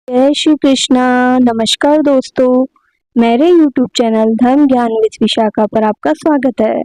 जय श्री कृष्णा। नमस्कार दोस्तों, मेरे YouTube चैनल धर्म ज्ञान विद विशाखा पर आपका स्वागत है।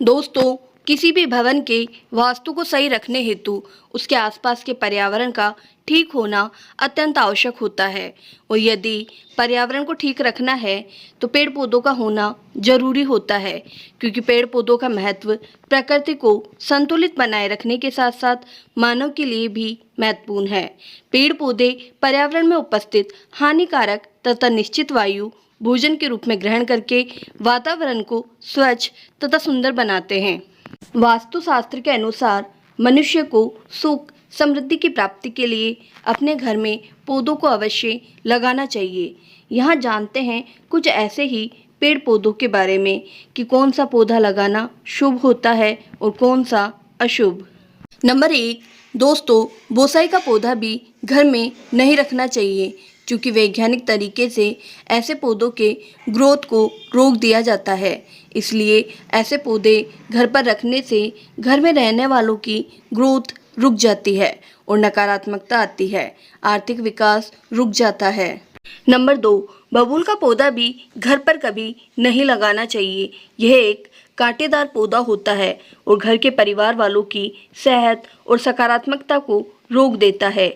दोस्तों, किसी भी भवन के वास्तु को सही रखने हेतु उसके आसपास के पर्यावरण का ठीक होना अत्यंत आवश्यक होता है। और यदि पर्यावरण को ठीक रखना है तो पेड़ पौधों का होना जरूरी होता है, क्योंकि पेड़ पौधों का महत्व प्रकृति को संतुलित बनाए रखने के साथ साथ मानव के लिए भी महत्वपूर्ण है। पेड़ पौधे पर्यावरण में उपस्थित हानिकारक तथा निश्चित वायु भोजन के रूप में ग्रहण करके वातावरण को स्वच्छ तथा सुंदर बनाते हैं। वास्तुशास्त्र के अनुसार मनुष्य को सुख समृद्धि की प्राप्ति के लिए अपने घर में पौधों को अवश्य लगाना चाहिए। यहाँ जानते हैं कुछ ऐसे ही पेड़ पौधों के बारे में कि कौन सा पौधा लगाना शुभ होता है और कौन सा अशुभ। नंबर 1, दोस्तों, बोसाई का पौधा भी घर में नहीं रखना चाहिए, क्योंकि वैज्ञानिक तरीके से ऐसे पौधों के ग्रोथ को रोक दिया जाता है। इसलिए ऐसे पौधे घर पर रखने से घर में रहने वालों की ग्रोथ रुक जाती है और नकारात्मकता आती है, आर्थिक विकास रुक जाता है। नंबर 2, बबूल का पौधा भी घर पर कभी नहीं लगाना चाहिए। यह एक कांटेदार पौधा होता है और घर के परिवार वालों की सेहत और सकारात्मकता को रोक देता है।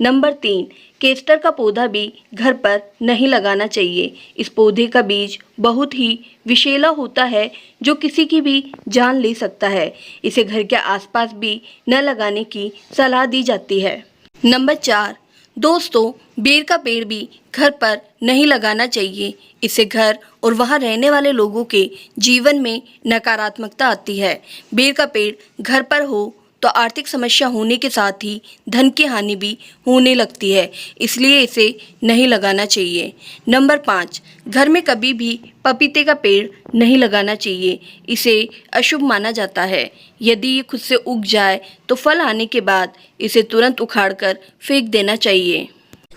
नंबर 3, केस्टर का पौधा भी घर पर नहीं लगाना चाहिए। इस पौधे का बीज बहुत ही विषैला होता है, जो किसी की भी जान ले सकता है। इसे घर के आसपास भी न लगाने की सलाह दी जाती है। नंबर 4, दोस्तों, बेर का पेड़ भी घर पर नहीं लगाना चाहिए। इससे घर और वहां रहने वाले लोगों के जीवन में नकारात्मकता आती है। बेर का पेड़ घर पर हो तो आर्थिक समस्या होने के साथ ही धन की हानि भी होने लगती है, इसलिए इसे नहीं लगाना चाहिए। नंबर 5, घर में कभी भी पपीते का पेड़ नहीं लगाना चाहिए। इसे अशुभ माना जाता है। यदि ये खुद से उग जाए तो फल आने के बाद इसे तुरंत उखाड़कर फेंक देना चाहिए।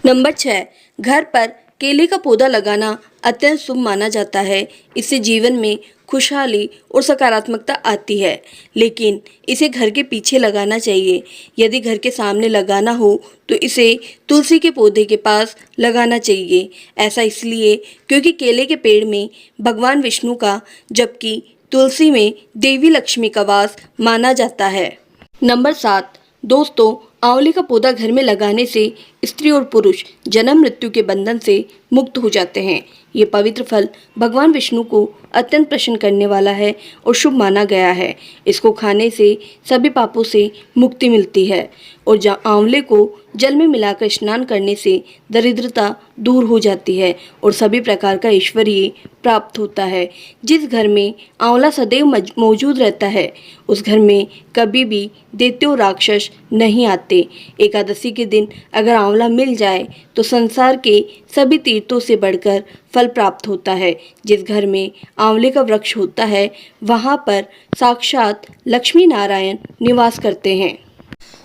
नंबर 6, घर पर केले का पौधा लगाना अत्यंत शुभ माना जाता है। इससे जीवन में खुशहाली और सकारात्मकता आती है, लेकिन इसे घर के पीछे लगाना चाहिए। यदि घर के सामने लगाना हो तो इसे तुलसी के पौधे के पास लगाना चाहिए। ऐसा इसलिए क्योंकि केले के पेड़ में भगवान विष्णु का, जबकि तुलसी में देवी लक्ष्मी का वास माना जाता है। नंबर 7, दोस्तों, आंवले का पौधा घर में लगाने से स्त्री और पुरुष जन्म मृत्यु के बंधन से मुक्त हो जाते हैं। ये पवित्र फल भगवान विष्णु को अत्यंत प्रसन्न करने वाला है और शुभ माना गया है। इसको खाने से सभी पापों से मुक्ति मिलती है और आंवले को जल में मिलाकर स्नान करने से दरिद्रता दूर हो जाती है और सभी प्रकार का ऐश्वर्य प्राप्त होता है। जिस घर में आंवला सदैव मौजूद रहता है, उस घर में कभी भी दैत्य और राक्षस नहीं आते। एकादशी के दिन अगर आंवला मिल जाए तो संसार के सभी तीर्थों से बढ़कर फल प्राप्त होता है। जिस घर में आंवले का वृक्ष होता है, वहाँ पर साक्षात लक्ष्मी नारायण निवास करते हैं।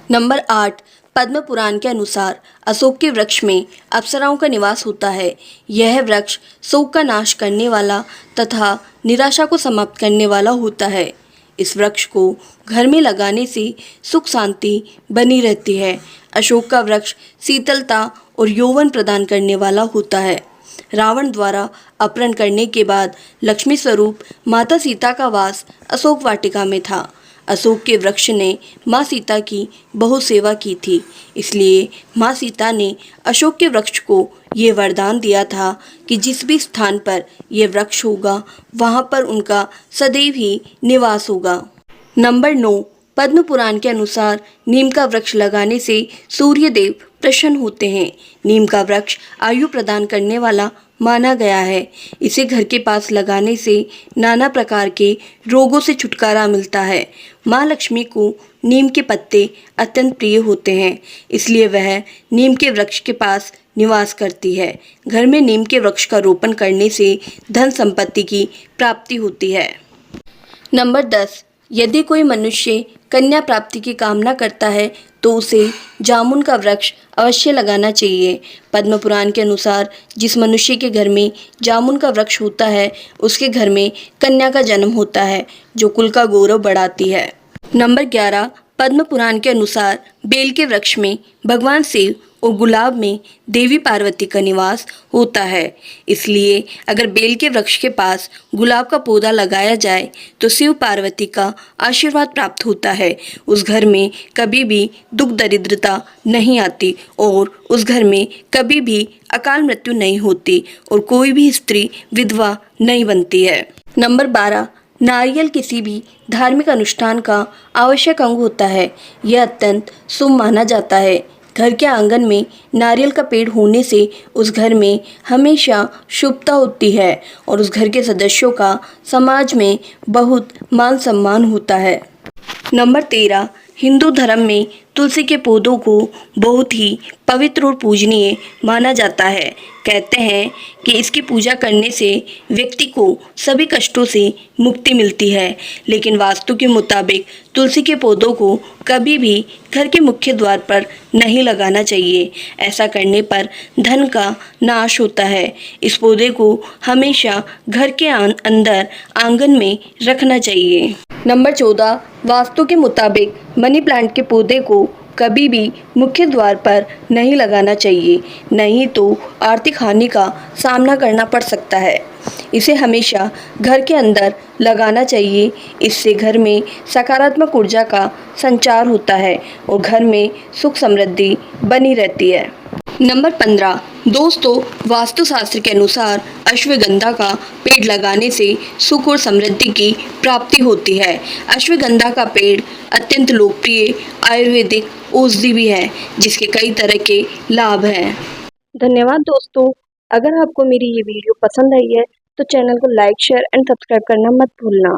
नंबर 8, पद्म पुराण के अनुसार अशोक के वृक्ष में अप्सराओं का निवास होता है। यह वृक्ष शोक का नाश करने वाला तथा निराशा को समाप्त करने वाला होता है। इस वृक्ष को घर में लगाने से सुख शांति बनी रहती है। अशोक का वृक्ष शीतलता और यौवन प्रदान करने वाला होता है। रावण द्वारा अपहरण करने के बाद लक्ष्मी स्वरूप माता सीता का वास अशोक वाटिका में था। अशोक के वृक्ष ने माँ सीता की बहुत सेवा की थी, इसलिए माँ सीता ने अशोक के वृक्ष को ये वरदान दिया था कि जिस भी स्थान पर यह वृक्ष होगा, वहाँ पर उनका सदैव ही निवास होगा। नंबर 9, पद्म पुराण के अनुसार नीम का वृक्ष लगाने से सूर्य देव प्रसन्न होते हैं। नीम का वृक्ष आयु प्रदान करने वाला माना गया है। इसे घर के पास लगाने से नाना प्रकार के रोगों से छुटकारा मिलता है। माँ लक्ष्मी को नीम के पत्ते अत्यंत प्रिय होते हैं, इसलिए वह नीम के वृक्ष के पास निवास करती है। घर में नीम के वृक्ष का रोपण करने से धन संपत्ति की प्राप्ति होती है। नंबर 10, यदि कोई मनुष्य कन्या प्राप्ति की कामना करता है तो उसे जामुन का वृक्ष अवश्य लगाना चाहिए। पद्म पुराण के अनुसार जिस मनुष्य के घर में जामुन का वृक्ष होता है, उसके घर में कन्या का जन्म होता है, जो कुल का गौरव बढ़ाती है। नंबर 11, पद्म पुराण के अनुसार बेल के वृक्ष में भगवान शिव और गुलाब में देवी पार्वती का निवास होता है। इसलिए अगर बेल के वृक्ष के पास गुलाब का पौधा लगाया जाए तो शिव पार्वती का आशीर्वाद प्राप्त होता है। उस घर में कभी भी दुख दरिद्रता नहीं आती और उस घर में कभी भी अकाल मृत्यु नहीं होती और कोई भी स्त्री विधवा नहीं बनती है। नंबर 12, नारियल किसी भी धार्मिक अनुष्ठान का आवश्यक अंग होता है। यह अत्यंत शुभ माना जाता है। घर के आंगन में नारियल का पेड़ होने से उस घर में हमेशा शुभता होती है और उस घर के सदस्यों का समाज में बहुत मान सम्मान होता है। नंबर 13, हिंदू धर्म में तुलसी के पौधों को बहुत ही पवित्र और पूजनीय माना जाता है। कहते हैं कि इसकी पूजा करने से व्यक्ति को सभी कष्टों से मुक्ति मिलती है। लेकिन वास्तु के मुताबिक तुलसी के पौधों को कभी भी घर के मुख्य द्वार पर नहीं लगाना चाहिए। ऐसा करने पर धन का नाश होता है। इस पौधे को हमेशा घर के अंदर आंगन में रखना चाहिए। नंबर 14, वास्तु के मुताबिक मनी प्लांट के पौधे को कभी भी मुख्य द्वार पर नहीं लगाना चाहिए, नहीं तो आर्थिक हानि का सामना करना पड़ सकता है। इसे हमेशा घर के अंदर लगाना चाहिए। इससे घर में सकारात्मक ऊर्जा का संचार होता है और घर में सुख समृद्धि बनी रहती है। नंबर 15, दोस्तों, वास्तुशास्त्र के अनुसार अश्वगंधा का पेड़ लगाने से सुख और समृद्धि की प्राप्ति होती है। अश्वगंधा का पेड़ अत्यंत लोकप्रिय आयुर्वेदिक औषधि भी है, जिसके कई तरह के लाभ हैं। धन्यवाद दोस्तों। अगर आपको मेरी ये वीडियो पसंद आई है तो चैनल को लाइक, शेयर एंड सब्सक्राइब करना मत भूलना।